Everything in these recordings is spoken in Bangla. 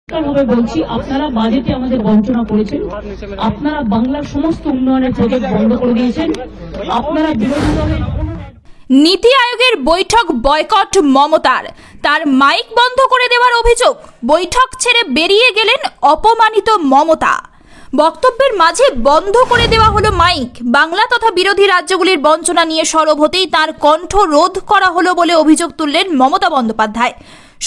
ভাবে বলছি, আপনারা বাজেটে আমাদের বঞ্চনা করেছেন, আপনারা বাংলার সমস্ত উন্নয়নের প্রজেক্ট বন্ধ করে দিয়েছেন, আপনারা বিরোধী দলের। নীতি আয়োগের বৈঠক বয়কট মমতার, তার মাইক বন্ধ করে দেওয়ার অভিযোগ। বৈঠক ছেড়ে বেরিয়ে গেলেন অপমানিত মমতা। বক্তব্যের মাঝে বন্ধ করে দেওয়া হলো মাইক। বাংলা তথা বিরোধী রাজ্যগুলির বঞ্চনা নিয়ে সরব হতেই তার কণ্ঠ রোধ করা হলো বলে অভিযোগ তুললেন মমতা বন্দ্যোপাধ্যায়।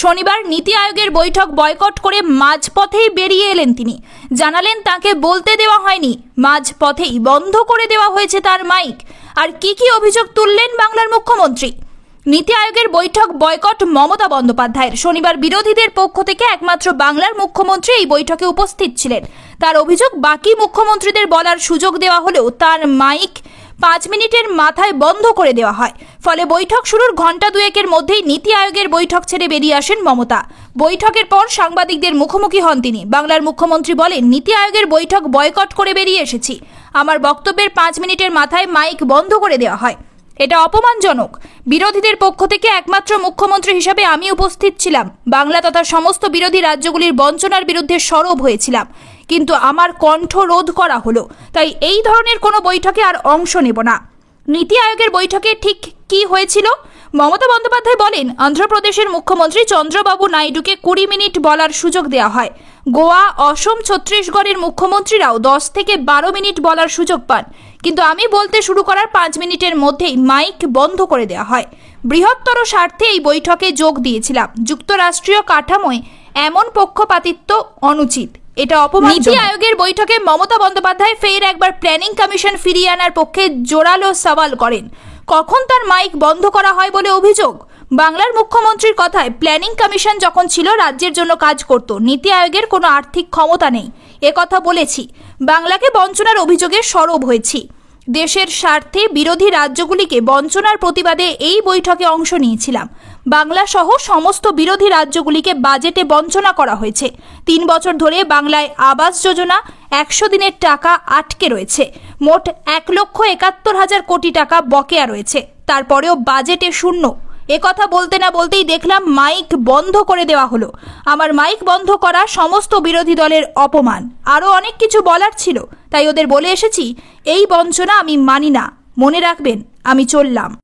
শনিবার নীতি আয়োগের বৈঠক বয়কট করে মাঝপথেই বেরিয়ে এলেন তিনি। জানালেন তাকে বলতে দেওয়া হয়নি, মাঝপথেই বন্ধ করে দেওয়া হয়েছে তার মাইক। আর কি অভিযোগ তুললেন বাংলার মুখ্যমন্ত্রী। নীতি আয়োগের বৈঠক বয়কট মমতা বন্দ্যোপাধ্যায়ের। শনিবার বিরোধীদের পক্ষ থেকে একমাত্র বাংলার মুখ্যমন্ত্রী এই বৈঠকে উপস্থিত ছিলেন। তার অভিযোগ, বাকি মুখ্যমন্ত্রীদের বলার সুযোগ দেওয়া হলেও তার মাইক 5 মিনিটের মাথায় বন্ধ করে দেওয়া হয়। ফলে বৈঠক শুরুর ঘণ্টা দুয়েকের মধ্যেই নীতি আয়োগের বৈঠক ছেড়ে বেরিয়ে আসেন মমতা। বৈঠকের পর সাংবাদিকদের মুখোমুখি হন তিনি। বাংলার মুখ্যমন্ত্রী বলেন, নীতি আয়োগের বৈঠক বয়কট করে বেরিয়ে এসেছি। আমার বক্তব্যের 5 মিনিটের মাথায় মাইক বন্ধ করে দেওয়া হয়, এটা অপমানজনক। বিরোধীদের পক্ষ থেকে একমাত্র মুখ্যমন্ত্রী হিসাবে আমি উপস্থিত ছিলাম। বাংলা তথা সমস্ত বিরোধী রাজ্যগুলির বঞ্চনার বিরুদ্ধে সরব হয়েছিলাম, কিন্তু আমার কণ্ঠ রোধ করা হলো। তাই এই ধরনের কোনো বৈঠকে আর অংশ নেব না। নীতি আয়োগের বৈঠকে ঠিক কি হয়েছিল? মমতা বন্দ্যোপাধ্যায় বলেন, অন্ধ্রপ্রদেশের মুখ্যমন্ত্রী চন্দ্রবাবু নাইডুকে 20 মিনিট বলার সুযোগ দেওয়া হয়। গোয়া, অসম, ছত্তিশগড়ের মুখ্যমন্ত্রীরাও 10 থেকে 12 মিনিট বলার সুযোগ পান, কিন্তু আমি বলতে শুরু করার 5 মিনিটের মধ্যেই মাইক বন্ধ করে দেওয়া হয়। বৃহত্তর স্বার্থে এই বৈঠকে যোগ দিয়েছিলাম। যুক্তরাষ্ট্রীয় কাঠামোয় এমন পক্ষপাতিত্ব অনুচিত, এটা অপমান। নীতি আয়োগের বৈঠকে মমতা বন্দ্যোপাধ্যায় ফের একবার প্ল্যানিং কমিশন ফিরিয়ে আনার পক্ষে জোরালো সওয়াল করেন। কখন তার মাইক বন্ধ করা হয় বলে অভিযোগ। বাংলার মুখ্যমন্ত্রীর কথায়, প্ল্যানিং কমিশন যখন ছিল রাজ্যের জন্য কাজ করত, নীতি আয়োগের কোনো আর্থিক ক্ষমতা নেই, কথা বলেছি। বাংলাকে বঞ্চনার অভিযোগে সরব হয়েছি। দেশের স্বার্থে বিরোধী রাজ্যগুলিকে বঞ্চনার প্রতিবাদে এই বৈঠকে অংশ নিয়েছিলাম। বাংলা সহ সমস্ত বিরোধী রাজ্যগুলিকে বাজেটে বঞ্চনা করা হয়েছে। 3 বছর ধরে বাংলায় আবাস যোজনা 100 দিনের টাকা আটকে রয়েছে। মোট 1,71,000 কোটি টাকা বকেয়া রয়েছে। তারপরেও বাজেটে শূন্য। কথা বলতে না বলতেই দেখলাম মাইক বন্ধ করে দেওয়া হলো। আমার মাইক বন্ধ করা সমস্ত বিরোধী দলের অপমান। আরও অনেক কিছু বলার ছিল, তাই ওদের বলে এসেছি, এই বঞ্চনা আমি মানি না। মনে রাখবেন, আমি চললাম।